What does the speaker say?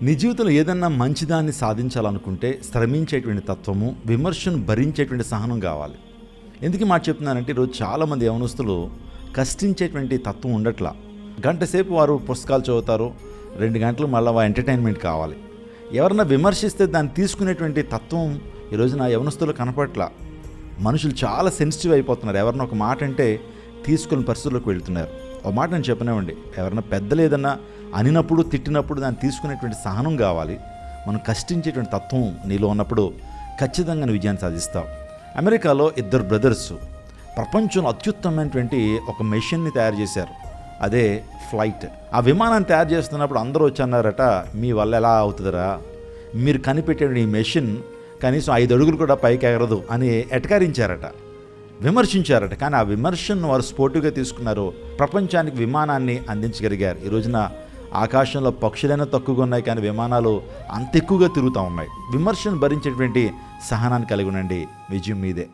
నీ జీవితంలో ఏదన్నా మంచిదాన్ని సాధించాలనుకుంటే శ్రమించేటువంటి తత్వము, విమర్శను భరించేటువంటి సహనం కావాలి. ఎందుకు మాట చెప్తున్నానంటే ఈరోజు చాలామంది యవనస్తులు కష్టించేటువంటి తత్వం ఉండట్లా. గంట సేపు వారు పుస్తకాలు చదువుతారు, 2 గంటలు మళ్ళీ ఎంటర్టైన్మెంట్ కావాలి. ఎవరన్నా విమర్శిస్తే దాన్ని తీసుకునేటువంటి తత్వం ఈరోజు నా యవనస్తులు కనపట్లా. మనుషులు చాలా సెన్సిటివ్ అయిపోతున్నారు. ఎవరన్నా ఒక మాట అంటే తీసుకుని పరిస్థితుల్లోకి వెళ్తున్నారు. ఒక మాట నేను చెప్పనివ్వండి, ఎవరన్నా పెద్దలు ఏదన్నా అనినప్పుడు, తిట్టినప్పుడు దాన్ని తీసుకునేటువంటి సహనం కావాలి. మనం కష్టించేటువంటి తత్వం నీలో ఉన్నప్పుడు ఖచ్చితంగా విజయాన్ని సాధిస్తావు. అమెరికాలో 2 బ్రదర్స్ ప్రపంచంలో అత్యుత్తమైనటువంటి ఒక మెషిన్ని తయారు చేశారు. అదే ఫ్లైట్. ఆ విమానాన్ని తయారు చేస్తున్నప్పుడు అందరూ వచ్చి అన్నారట, మీ వల్ల ఎలా అవుతుందిరా, మీరు కనిపెట్టే ఈ మెషిన్ కనీసం 5 అడుగులు కూడా పైకి ఎగరదు అని ఎటకారించారట, విమర్శించారట. కానీ ఆ విమర్శను వారు స్పోర్టివ్గా తీసుకున్నారు, ప్రపంచానికి విమానాన్ని అందించగలిగారు. ఈ రోజున ఆకాశంలో పక్షులైనా తక్కువగా ఉన్నాయి, కానీ విమానాలు అంత ఎక్కువగా తిరుగుతూ ఉన్నాయి. విమర్శను భరించేటువంటి సహనాన్ని కలిగి ఉండండి, విజయం మీదే.